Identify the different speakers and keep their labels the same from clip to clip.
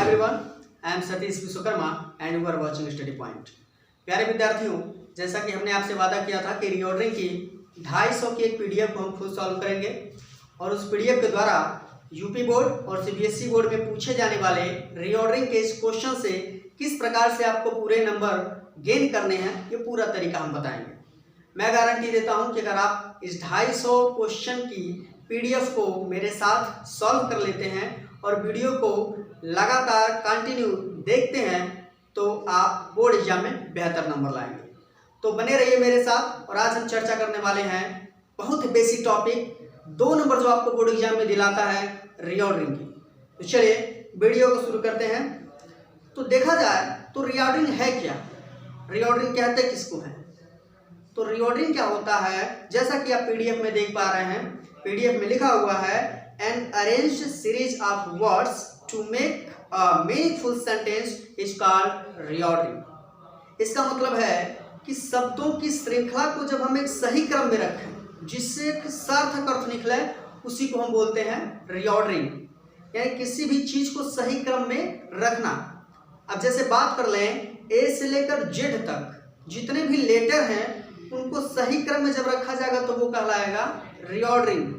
Speaker 1: everyone, I am SATEESH and you are watching study point. प्यारे विद्यार्थियों, जैसा कि हमने आपसे वादा किया था कि रीऑर्डरिंग की 250 की एक पीडीएफ को हम खुद सॉल्व करेंगे और उस पीडीएफ के द्वारा यूपी बोर्ड और सीबीएसई बोर्ड में पूछे जाने वाले रीऑर्डरिंग के इस क्वेश्चन से किस प्रकार से आपको पूरे नंबर गेन करने हैं, ये पूरा तरीका हम बताएंगे। मैं गारंटी देता हूं कि अगर आप इस 250 क्वेश्चन की पीडीएफ को मेरे साथ सॉल्व कर लेते हैं और वीडियो को लगातार कंटिन्यू देखते हैं तो आप बोर्ड एग्जाम में बेहतर नंबर लाएंगे। तो बने रहिए मेरे साथ। और आज हम चर्चा करने वाले हैं बहुत ही बेसिक टॉपिक, 2 नंबर जो आपको बोर्ड एग्जाम में दिलाता है, रीऑर्डरिंग की। तो चलिए वीडियो को शुरू करते हैं। तो देखा जाए तो रीऑर्डरिंग है क्या, रीऑर्डरिंग कहते किसको है? तो रीऑर्डरिंग क्या होता है, जैसा कि आप पीडीएफ में देख पा रहे हैं, पीडीएफ में लिखा हुआ है an arranged series of words to make a meaningful sentence is called reordering. इसका मतलब है कि शब्दों की श्रृंखला को जब हम एक सही क्रम में रखें जिससे एक सार्थक अर्थ निकले, उसी को हम बोलते हैं रीऑर्डरिंग, यानी किसी भी चीज को सही क्रम में रखना। अब जैसे बात कर लें, ए से लेकर जेड तक जितने भी लेटर हैं उनको सही क्रम में जब रखा जाएगा तो वो कहलाएगा रीऑर्डरिंग।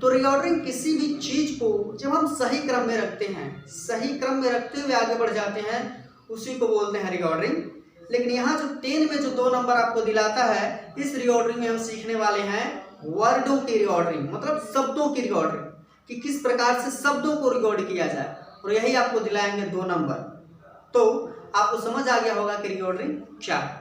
Speaker 1: तो रीऑर्डरिंग किसी भी चीज को जब हम सही क्रम में रखते हैं, सही क्रम में रखते हुए आगे बढ़ जाते हैं, उसी को बोलते हैं रीऑर्डरिंग। लेकिन यहाँ जो 10 में जो 2 नंबर आपको दिलाता है, इस रीऑर्डरिंग में हम सीखने वाले हैं वर्डों की रीऑर्डरिंग, मतलब शब्दों की रीऑर्डरिंग, कि किस प्रकार से शब्दों को रिकॉर्ड किया जाए, और यही आपको दिलाएंगे 2 नंबर। तो आपको समझ आ गया होगा कि रीऑर्डरिंग क्या है।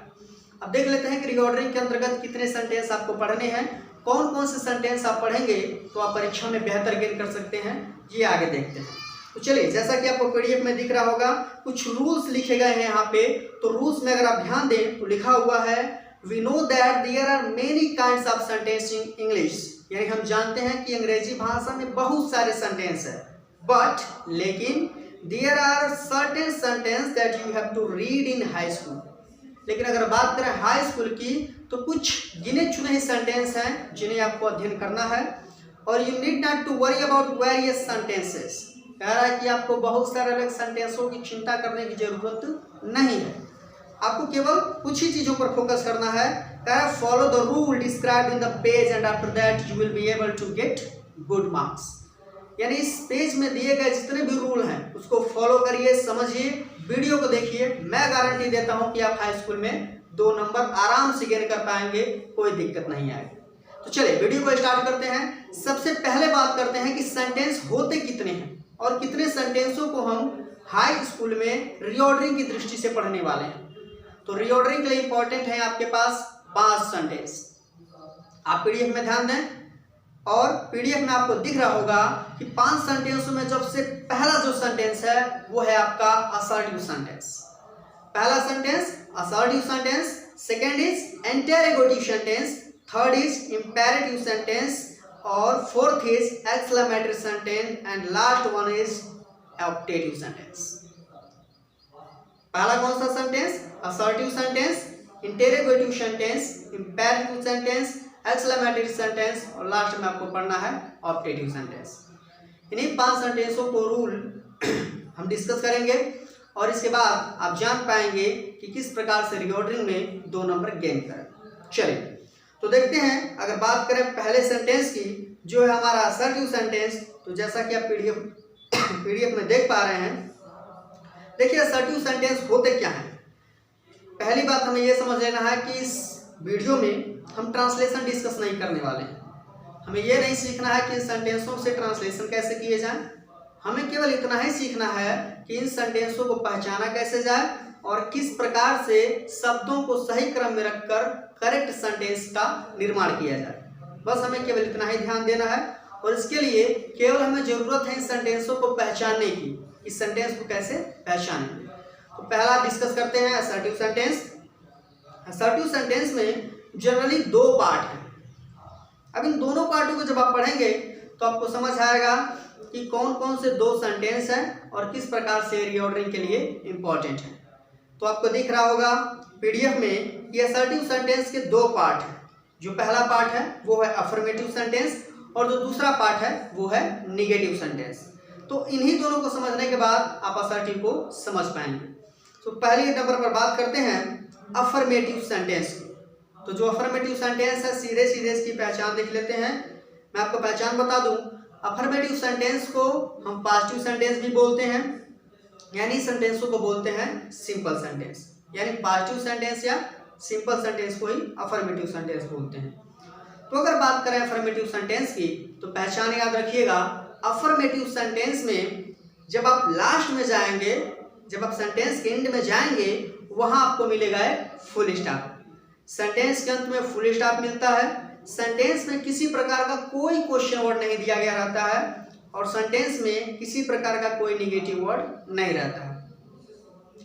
Speaker 1: अब देख लेते हैं कि रीऑर्डरिंग के अंतर्गत कितने सेंटेंस आपको पढ़ने हैं, कौन कौन से सेंटेंस आप पढ़ेंगे तो आप परीक्षा में बेहतर गेन कर सकते हैं, ये आगे देखते हैं। तो चलिए, जैसा कि आपको पीडीएफ में दिख रहा होगा, कुछ रूल्स लिखे गए हैं यहाँ पे। तो रूल्स में अगर आप ध्यान दें तो लिखा हुआ है we know that there are many kinds of sentence in English, यानी हम जानते हैं कि अंग्रेजी भाषा में बहुत सारे सेंटेंस है, बट लेकिन there are certain sentence that you have to read in high school. लेकिन अगर बात करें हाई स्कूल की तो कुछ गिने चुने ही सेंटेंस हैं जिन्हें आपको अध्ययन करना है, और you need not to worry about various sentences. कह रहा है कि आपको बहुत सारे अलग सेंटेंसों की चिंता करने की जरूरत नहीं है, आपको केवल कुछ ही चीजों पर फोकस करना है। कह रहा है follow the rule described in the page and after that you will be able to get good marks. यानी इस पेज में दिए गए जितने भी रूल हैं उसको फॉलो करिए, समझिए, वीडियो को देखिए। मैं गारंटी देता हूं कि आप हाई स्कूल में 2 नंबर आराम से गेन कर पाएंगे, कोई दिक्कत नहीं आएगी। तो चलिए वीडियो को स्टार्ट करते हैं। सबसे पहले बात करते हैं कि सेंटेंस होते कितने हैं और कितने सेंटेंसों को हम हाई स्कूल में रीऑर्डरिंग की दृष्टि से पढ़ने वाले हैं। तो रीऑर्डरिंग के लिए इंपॉर्टेंट है आपके पास 5 सेंटेंस। आप पीडीएफ में ध्यान दें, और पीडीएफ में आपको दिख रहा होगा कि 5 सेंटेंसों में जब से पहला जो सेंटेंस है वो है आपका असर्टिव सेंटेंस। पहला sentence assertive sentence, second is interrogative sentence, third is imperative sentence, और fourth is exclamatory sentence, and last one is optative sentence. पहला कौन सा sentence? Assertive sentence, interrogative sentence, imperative sentence, exclamatory sentence, और last में आपको पढ़ना है optative sentence. इन्हीं 5 सेंटेंसों को रूल हम डिस्कस करेंगे और इसके बाद आप जान पाएंगे कि किस प्रकार से रीऑर्डरिंग में 2 नंबर गेन करें। चलिए तो देखते हैं। अगर बात करें पहले सेंटेंस की, जो है हमारा असर्टिव सेंटेंस, तो जैसा कि आप पीडीएफ में देख पा रहे हैं, देखिए असर्टिव सेंटेंस होते क्या है। पहली बात हमें यह समझ लेना है कि इस वीडियो में हम ट्रांसलेशन डिस्कस नहीं करने वाले हैं। हमें यह नहीं सीखना है कि इन सेंटेंसों से ट्रांसलेशन कैसे किए जाएं, हमें केवल इतना ही सीखना है कि इन सेंटेंसों को पहचाना कैसे जाए और किस प्रकार से शब्दों को सही क्रम में रखकर करेक्ट सेंटेंस का निर्माण किया जाए। बस हमें केवल इतना ही ध्यान देना है, और इसके लिए केवल हमें जरूरत है इन सेंटेंसों को पहचानने की, इस सेंटेंस को कैसे पहचानेंगे। तो पहला डिस्कस करते हैं असर्टिव सेंटेंस। असर्टिव सेंटेंस में जनरली 2 पार्ट हैं। अब इन दोनों पार्टों को जब आप पढ़ेंगे तो आपको समझ आएगा कि कौन कौन से 2 सेंटेंस हैं और किस प्रकार से रीऑर्डरिंग के लिए इंपॉर्टेंट है। तो आपको दिख रहा होगा पीडीएफ में कि असर्टिव सेंटेंस के 2 पार्ट हैं। जो पहला पार्ट है वो है अफर्मेटिव सेंटेंस, और जो दूसरा पार्ट है वो है निगेटिव सेंटेंस। तो इन्हीं दोनों को समझने के बाद आप असर्टिव को समझ पाएंगे। तो पहले नंबर पर बात करते हैं अफर्मेटिव सेंटेंस की। तो जो अफर्मेटिव सेंटेंस है सीधे सीधे इसकी पहचान देख लेते हैं। मैं आपको पहचान बता दूं, अफर्मेटिव सेंटेंस को हम पॉजिटिव सेंटेंस भी बोलते हैं, यानी सेंटेंसों को बोलते हैं सिंपल सेंटेंस, यानी पॉजिटिव सेंटेंस या सिंपल सेंटेंस को ही अफर्मेटिव सेंटेंस बोलते हैं। तो अगर बात करें अफर्मेटिव सेंटेंस की तो पहचान याद रखिएगा, अफर्मेटिव सेंटेंस में जब आप लास्ट में जाएंगे, जब आप सेंटेंस के एंड में जाएंगे, वहां आपको मिलेगा एक फुल स्टॉप। सेंटेंस के अंत में फुल स्टॉप मिलता है। सेंटेंस में किसी प्रकार का कोई क्वेश्चन वर्ड नहीं दिया गया रहता है और सेंटेंस में किसी प्रकार का कोई नेगेटिव वर्ड नहीं रहता है।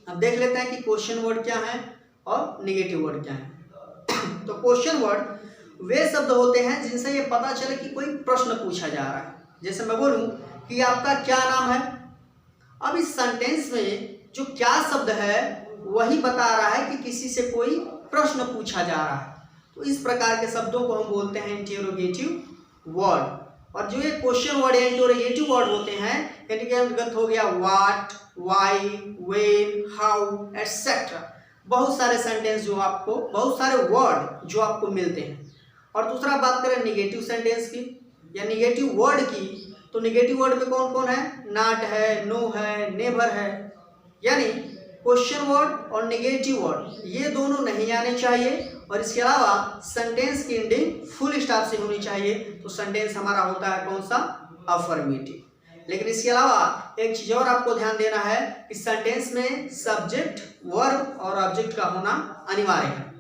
Speaker 1: अब देख लेते हैं कि क्वेश्चन वर्ड क्या है और नेगेटिव वर्ड क्या है। तो क्वेश्चन वर्ड वे शब्द होते हैं जिनसे ये पता चले कि कोई प्रश्न पूछा जा रहा है। जैसे मैं बोलूं कि आपका क्या नाम है, अब इस सेंटेंस में जो क्या शब्द है वही बता रहा है कि किसी से कोई प्रश्न पूछा जा रहा है। तो इस प्रकार के शब्दों को हम बोलते हैं इंटरोगेटिव वर्ड। और जो ये क्वेश्चन वर्ड या इंटरोगेटिव वर्ड होते हैं, यानी कि अंतर्गत हो गया what, why, when, how etcetera, बहुत सारे सेंटेंस जो आपको, बहुत सारे वर्ड जो आपको मिलते हैं। और दूसरा बात करें निगेटिव सेंटेंस की या निगेटिव वर्ड की, तो निगेटिव वर्ड में कौन कौन है, नॉट है, नो है, नेवर है, यानी क्वेश्चन वर्ड और निगेटिव वर्ड ये दोनों नहीं आने चाहिए। और इसके अलावा सेंटेंस की एंडिंग फुल स्टॉप से होनी चाहिए। तो सेंटेंस हमारा होता है कौन सा, अफर्मेटिव। लेकिन इसके अलावा एक चीज और आपको ध्यान देना है कि सेंटेंस में सब्जेक्ट, वर्ब और ऑब्जेक्ट का होना अनिवार्य है।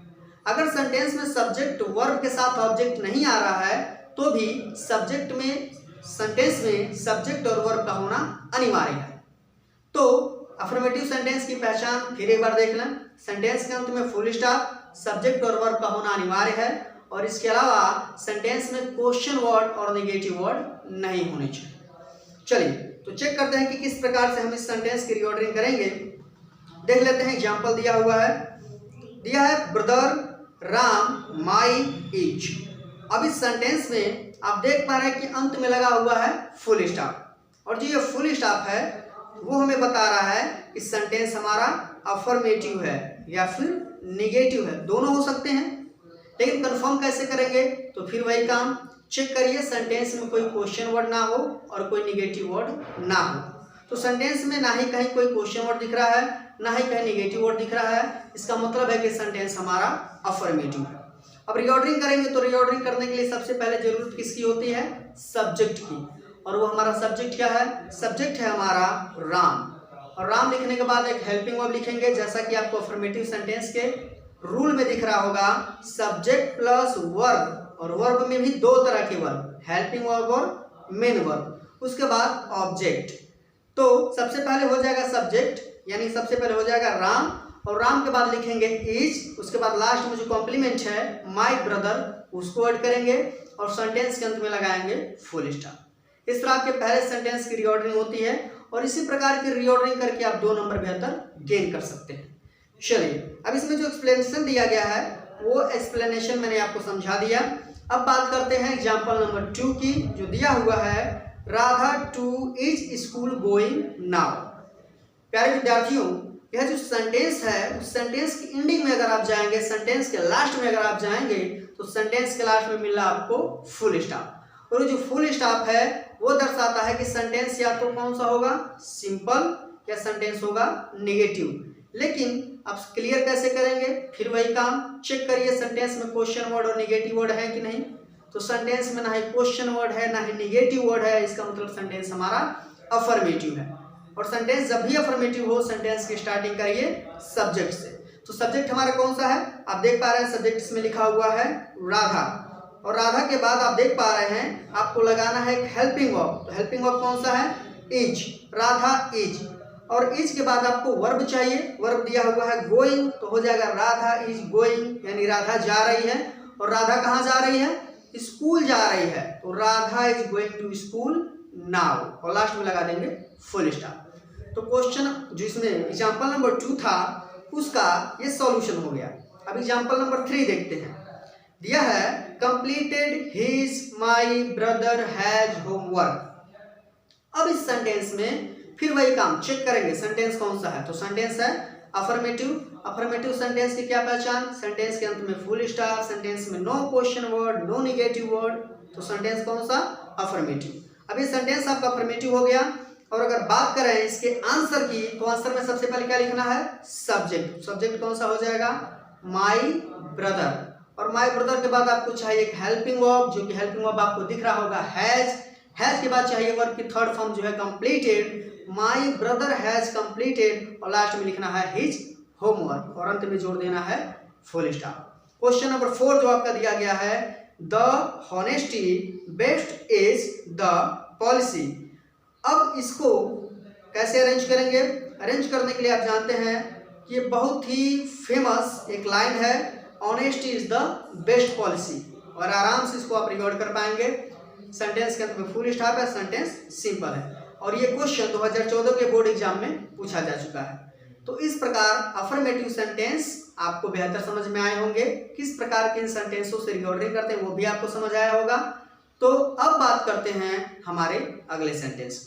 Speaker 1: अगर सेंटेंस में सब्जेक्ट वर्ब के साथ ऑब्जेक्ट नहीं आ रहा है तो भी सब्जेक्ट में, सेंटेंस में सब्जेक्ट और वर्ब का होना अनिवार्य है। तो अफर्मेटिव सेंटेंस की पहचान फिर एक बार देख लें। सेंटेंस के अंत में फुल स्टॉप, सब्जेक्ट और वर्ब का होना अनिवार्य है और इसके अलावा सेंटेंस में क्वेश्चन वर्ड और नेगेटिव वर्ड नहीं होने चाहिए। चलिए तो चेक करते हैं कि किस प्रकार से हम इस सेंटेंस की रीऑर्डरिंग करेंगे। देख लेते हैं, एग्जांपल दिया हुआ है, दिया है ब्रदर राम माई ईच। अब इस सेंटेंस में आप देख पा रहे हैं कि अंत में लगा हुआ है फुल स्टॉप, और जो ये फुल स्टॉप है वो हमें बता रहा है कि सेंटेंस हमारा अफर्मेटिव है या फिर निगेटिव है, दोनों हो सकते हैं। लेकिन कंफर्म कैसे करेंगे, तो फिर वही काम, चेक करिए सेंटेंस में कोई क्वेश्चन वर्ड ना हो और कोई निगेटिव वर्ड ना हो। तो सेंटेंस में ना ही कहीं कोई क्वेश्चन वर्ड दिख रहा है, ना ही कहीं निगेटिव वर्ड दिख रहा है, इसका मतलब है कि सेंटेंस हमारा अफर्मेटिव है। अब रीऑर्डरिंग करेंगे तो रीऑर्डरिंग करने के लिए सबसे पहले जरूरत किसकी होती है, सब्जेक्ट की। और वो हमारा सब्जेक्ट क्या है, सब्जेक्ट है हमारा राम। और राम लिखने के बाद एक हेल्पिंग वर्ब लिखेंगे, जैसा कि आपको अफर्मेटिव सेंटेंस के रूल में दिख रहा होगा, सब्जेक्ट प्लस वर्ब, और वर्ब में भी दो तरह के वर्ब, हेल्पिंग वर्ब और मेन वर्ब। उसके बाद ऑब्जेक्ट। तो सबसे पहले हो जाएगा सब्जेक्ट, यानी सबसे पहले हो जाएगा राम, और राम के बाद लिखेंगे इज, उसके बाद लास्ट में जो कॉम्प्लीमेंट है माय ब्रदर उसको ऐड करेंगे और सेंटेंस के अंत में लगाएंगे फुल स्टॉप। इस तरह आपके पहले सेंटेंस की रीऑर्डरिंग होती है और इसी प्रकार की रीऑर्डरिंग करके आप 2 नंबर बेहतर गेन कर सकते हैं। चलिए अब इसमें जो एक्सप्लेनेशन दिया गया है वो एक्सप्लेनेशन मैंने आपको समझा दिया। अब बात करते हैं एग्जाम्पल नंबर 2 की, जो दिया हुआ है Radha two is school going now. प्यारे विद्यार्थियों, यह जो सेंटेंस है उस सेंटेंस की एंडिंग में अगर आप जाएंगे, सेंटेंस के लास्ट में अगर आप जाएंगे तो सेंटेंस के लास्ट में मिल रहा आपको फुल स्टॉप, और जो फुल स्टॉप है वो दर्शाता है कि सेंटेंस या तो कौन सा होगा, सिंपल, या सेंटेंस होगा नेगेटिव। लेकिन आप क्लियर कैसे करेंगे, फिर वही काम, चेक करिए सेंटेंस में क्वेश्चन वर्ड और नेगेटिव वर्ड है कि नहीं। तो सेंटेंस में ना ही क्वेश्चन वर्ड है ना ही नेगेटिव वर्ड है, इसका मतलब सेंटेंस हमारा अफर्मेटिव है। और सेंटेंस जब भी अफर्मेटिव हो, सेंटेंस की स्टार्टिंग करिए सब्जेक्ट से। तो सब्जेक्ट हमारा कौन सा है, आप देख पा रहे हैं सब्जेक्ट इसमें लिखा हुआ है राधा, और राधा के बाद आप देख पा रहे हैं आपको लगाना है एक हेल्पिंग वर्ब। तो हेल्पिंग वर्ब कौन सा है, इज, राधा इज। और इज के बाद आपको वर्ब चाहिए, वर्ब दिया हुआ है गोइंग, तो हो जाएगा राधा इज गोइंग, यानी राधा जा रही है। और राधा कहाँ जा रही है, स्कूल जा रही है, तो Radha is going to school now, और लास्ट में लगा देंगे फुल स्टॉप। तो क्वेश्चन जो इसमें एग्जाम्पल नंबर 2 था उसका ये सॉल्यूशन हो गया। अब एग्जाम्पल नंबर 3 देखते हैं, दिया है completed his my brother has homework. अब इस सेंटेंस में फिर वही काम चेक करेंगे सेंटेंस कौन सा है। तो सेंटेंस है अफर्मेटिव। अफर्मेटिव सेंटेंस की क्या पहचान, सेंटेंस के अंत में फुल स्टॉप, सेंटेंस में no question word, no negative word. तो सेंटेंस कौन सा, अफर्मेटिव। अब ये सेंटेंस आपका अफर्मेटिव हो गया। और अगर बात करें इसके आंसर की, तो आंसर में सबसे पहले क्या लिखना है, सब्जेक्ट। सब्जेक्ट कौन सा हो जाएगा, माय ब्रदर। और माय ब्रदर के बाद आपको चाहिए एक हेल्पिंग वर्ब, जो कि हेल्पिंग वर्ब आपको दिख रहा होगा हैज। हैज के बाद चाहिए वर्ब की थर्ड फॉर्म जो है completed, my brother has completed. और लास्ट में लिखना है हिज होमवर्क, और अंत में जोड़ देना है फुल स्टॉप। क्वेश्चन नंबर 4 जो आपका दिया गया है, the honesty best is the policy. अब इसको कैसे अरेंज करेंगे, अरेंज करने के लिए आप जानते हैं कि ये बहुत ही फेमस एक लाइन है, honesty is the best policy. और आराम से इसको आप रिकॉर्ड कर पाएंगे। सेंटेंस के अंत में फुल स्टॉप है, सेंटेंस सिंपल है। और ये क्वेश्चन 2014 के बोर्ड एग्जाम में पूछा जा चुका है। तो इस प्रकार अफर्मेटिव सेंटेंस आपको बेहतर समझ में आए होंगे। किस प्रकार के इन सेंटेंसों से रिकॉर्डिंग करते हैं वो भी आपको समझ आया होगा। तो अब बात करते हैं हमारे अगले सेंटेंस।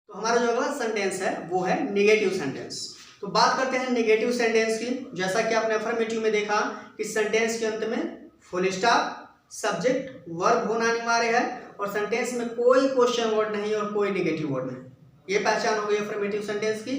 Speaker 1: तो हमारा जो अगला सेंटेंस है वो है नेगेटिव सेंटेंस। तो बात करते हैं नेगेटिव सेंटेंस की। जैसा कि आपने अफर्मेटिव में देखा कि सेंटेंस के अंत में फुल स्टॉप, सब्जेक्ट, वर्ब होना अनिवार्य है, और सेंटेंस में कोई क्वेश्चन वर्ड नहीं और कोई नेगेटिव वर्ड नहीं। ये पहचान हो गई अफर्मेटिव सेंटेंस की।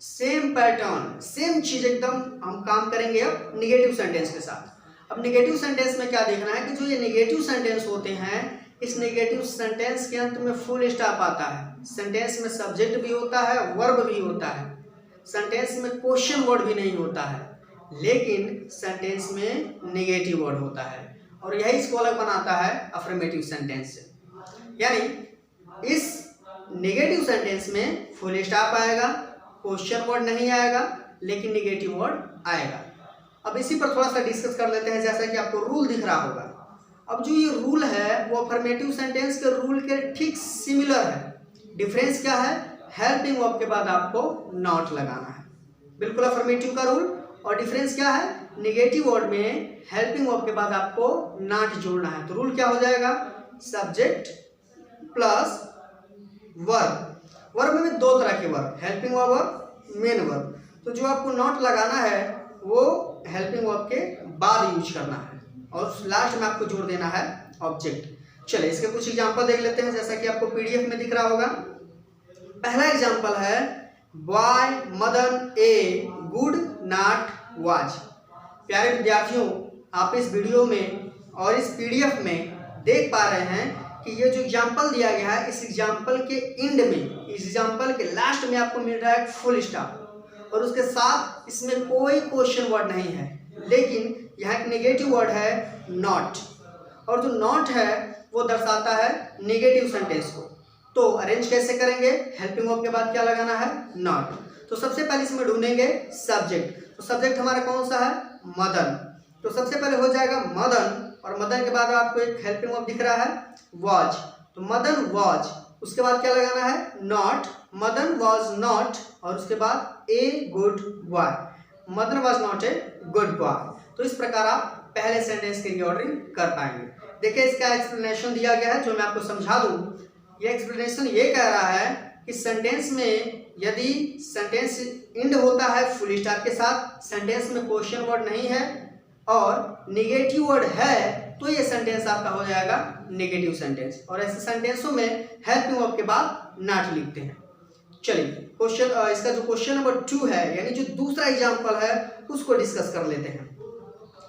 Speaker 1: सेम पैटर्न, सेम चीज एकदम हम काम करेंगे अब नेगेटिव सेंटेंस के साथ। अब नेगेटिव सेंटेंस में क्या देखना है कि जो ये नेगेटिव सेंटेंस होते हैं, इस नेगेटिव सेंटेंस के अंत में फुल स्टॉप आता है। सेंटेंस में सब्जेक्ट भी होता है, वर्ब भी होता है। सेंटेंस में क्वेश्चन वर्ड भी नहीं होता है, लेकिन सेंटेंस में नेगेटिव वर्ड होता है। और यही इसको अलग बनाता है अफर्मेटिव सेंटेंस से। यानी इस नेगेटिव सेंटेंस में फुल स्टॉप आएगा, क्वेश्चन वर्ड नहीं आएगा, लेकिन नेगेटिव वर्ड आएगा। अब इसी पर थोड़ा सा डिस्कस कर लेते हैं। जैसा कि आपको रूल दिख रहा होगा, अब जो ये रूल है वो अफर्मेटिव सेंटेंस के रूल के ठीक सिमिलर है। डिफरेंस क्या है, हेल्पिंग वर्ब के बाद आपको नॉट लगाना है, बिल्कुल अफर्मेटिव का रूल। और डिफरेंस क्या है, नेगेटिव वर्ड में हेल्पिंग वर्ब के बाद आपको नॉट जोड़ना है। तो रूल क्या हो जाएगा, सब्जेक्ट प्लस वर्ब। वर्ब में दो तरह के वर्ब, हेल्पिंग वर्ब और मेन वर्ब। तो जो आपको नॉट लगाना है वो हेल्पिंग वर्ब के बाद यूज करना है, और लास्ट में आपको जोड़ देना है ऑब्जेक्ट। चलिए इसके कुछ एग्जांपल देख लेते हैं। जैसा कि आपको पीडीएफ में दिख रहा होगा, पहला एग्जांपल है boy Madan a good not watch. प्यारे विद्यार्थियों, आप इस वीडियो में और इस पीडीएफ में देख पा रहे हैं कि ये जो एग्जांपल दिया गया है, इस एग्जांपल के एंड में, इस एग्जांपल के लास्ट में आपको मिल रहा है फुल स्टॉप, और उसके साथ इसमें कोई क्वेश्चन वर्ड नहीं है, लेकिन यहाँ एक नेगेटिव वर्ड है नॉट। और जो नॉट है वो दर्शाता है नेगेटिव सेंटेंस को। तो अरेंज कैसे करेंगे, हेल्पिंग वर्ब के बाद क्या लगाना है, नॉट। तो सबसे पहले इसमें ढूंढेंगे सब्जेक्ट। तो सब्जेक्ट हमारा कौन सा है, मदन। तो सबसे पहले हो जाएगा मदन, और मदन के बाद आपको एक हेल्पिंग वर्ब दिख रहा है वॉच। तो मदन वॉच, उसके बाद क्या लगाना है, नॉट। मदन वॉज नॉट, और उसके बाद a good boy. Madan was not a good boy. तो इस प्रकार आप पहले सेंटेंस की रीऑर्डरिंग कर पाएंगे। देखिए इसका एक्सप्लेनेशन दिया गया है, जो मैं आपको समझा दूं। ये एक्सप्लेनेशन ये कह रहा है कि सेंटेंस में यदि सेंटेंस एंड होता है फुल स्टॉप के साथ, सेंटेंस में क्वेश्चन वर्ड नहीं है और नेगेटिव वर्ड है, तो ये सेंटेंस आपका हो जाएगा नेगेटिव सेंटेंस। और ऐसे सेंटेंसों में हेल्पिंग वर्ब के बाद नॉट लिखते हैं। चलिए क्वेश्चन, इसका जो क्वेश्चन नंबर 2 है, यानी जो दूसरा एग्जाम्पल है, उसको डिस्कस कर लेते हैं।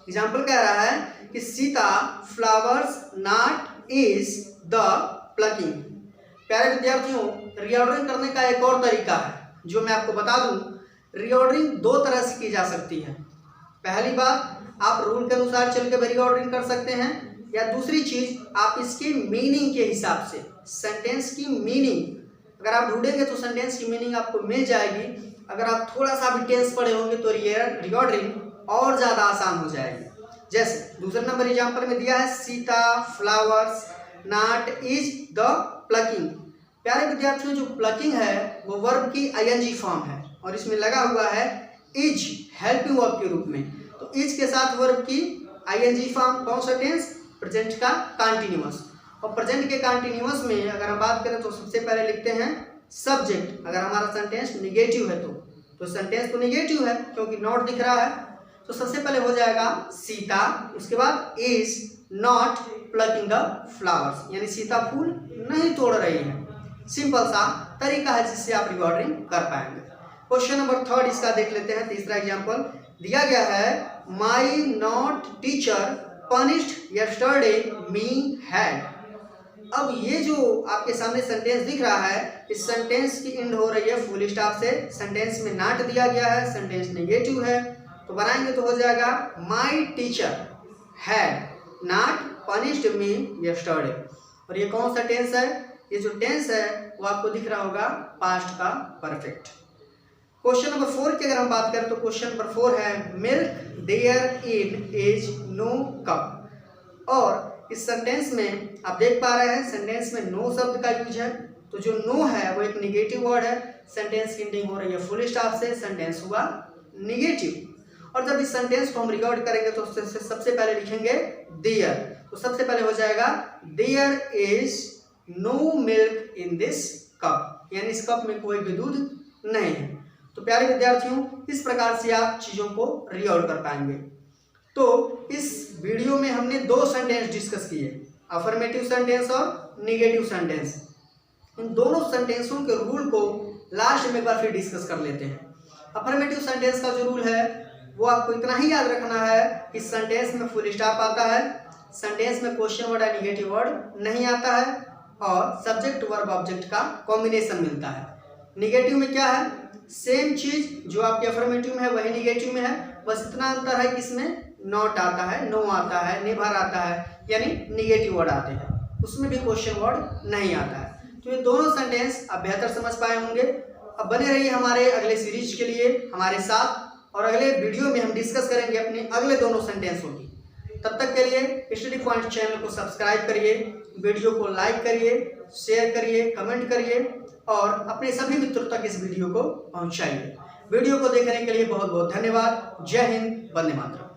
Speaker 1: एग्जाम्पल कह रहा है कि Sita flowers not is the plucking. प्यारे विद्यार्थियों, रीऑर्डरिंग करने का एक और तरीका है जो मैं आपको बता दूं। रीऑर्डरिंग दो तरह से की जा सकती है। पहली बात, आप रूल के अनुसार चल के रीऑर्डरिंग कर सकते हैं, या दूसरी चीज आप इसके मीनिंग के हिसाब से, सेंटेंस की मीनिंग अगर आप ढूंढेंगे तो सेंटेंस की मीनिंग आपको मिल जाएगी। अगर आप थोड़ा सा भी टेंस पढ़े होंगे तो रीऑर्डरिंग और ज़्यादा आसान हो जाएगी। जैसे दूसरे नंबर एग्जाम्पल में दिया है Sita flowers not is the plucking. प्यारे विद्यार्थियों, जो प्लकिंग है वो वर्ब की आईएनजी फॉर्म है, और इसमें लगा हुआ है इज हेल्पिंग वर्ब के रूप में। तो इज के साथ वर्ब की आईएनजी फॉर्म, कौन सा टेंस, प्रेजेंट का कंटीन्यूअस। और प्रेजेंट के कंटीन्यूअस में अगर हम बात करें तो सबसे पहले लिखते हैं सब्जेक्ट अगर हमारा सेंटेंस निगेटिव है तो सेंटेंस तो निगेटिव है क्योंकि नॉट दिख रहा है, तो सबसे पहले हो जाएगा सीता, उसके बाद is not plucking the flowers, यानी सीता फूल नहीं तोड़ रही है। सिंपल सा तरीका है जिससे आप रीऑर्डरिंग कर पाएंगे। क्वेश्चन नंबर 3 इसका देख लेते हैं। तीसरा एग्जांपल दिया गया है, my not teacher punished yesterday me had. अब ये जो आपके सामने सेंटेंस दिख रहा है, इस सेंटेंस की एंड हो रही है फुल स्टॉप से, सेंटेंस में नॉट दिया गया है, सेंटेंस नेगेटिव है, तो बनाएंगे तो हो जाएगा my teacher had not punished me yesterday. और ये कौन सा टेंस है? ये जो टेंस है वो आपको दिख रहा होगा पास्ट का परफेक्ट। क्वेश्चन नंबर 4 की अगर हम बात करें तो क्वेश्चन नंबर 4 है, milk there in is no cup. और इस सेंटेंस में आप देख पा रहे हैं सेंटेंस में नो शब्द का यूज है, तो जो नो है वो एक निगेटिव वर्ड है, सेंटेंस की एंडिंग हो रही है फुल स्टॉप से, सेंटेंस हुआ निगेटिव। और जब इस सेंटेंस को हम रिकॉर्ड करेंगे तो सबसे पहले लिखेंगे देयर, तो सबसे पहले हो जाएगा there is no milk in this cup, यानी इस कप में कोई भी दूध नहीं है। तो प्यारे विद्यार्थियों, इस प्रकार से आप चीजों को रिकॉर्ड कर पाएंगे। तो इस वीडियो में हमने 2 सेंटेंस डिस्कस किए, अफर्मेटिव सेंटेंस और निगेटिव सेंटेंस। इन दोनों सेंटेंसों के रूल को लास्ट में एक बार फिर डिस्कस कर लेते हैं। अफर्मेटिव सेंटेंस का जो रूल है वो आपको इतना ही याद रखना है कि सेंटेंस में फुल स्टॉप आता है, सेंटेंस में क्वेश्चन वर्ड या निगेटिव वर्ड नहीं आता है, और सब्जेक्ट वर्ब ऑब्जेक्ट का कॉम्बिनेशन मिलता है। निगेटिव में क्या है? सेम चीज जो आपके अफर्मेटिव में है वही निगेटिव में है, बस इतना अंतर है कि इसमें नॉट आता है, नो आता है, नेवर आता है, यानी निगेटिव वर्ड आते हैं, उसमें भी क्वेश्चन वर्ड नहीं आता है। तो ये दोनों सेंटेंस आप बेहतर समझ पाए होंगे। अब बने रहिए हमारे अगले सीरीज के लिए हमारे साथ, और अगले वीडियो में हम डिस्कस करेंगे अपने अगले दोनों सेंटेंसों की। तब तक के लिए स्टडी पॉइंट चैनल को सब्सक्राइब करिए, वीडियो को लाइक करिए, शेयर करिए, कमेंट करिए और अपने सभी मित्रों तक इस वीडियो को पहुंचाइए। वीडियो को देखने के लिए बहुत बहुत धन्यवाद। जय हिंद, वंदे मातरम।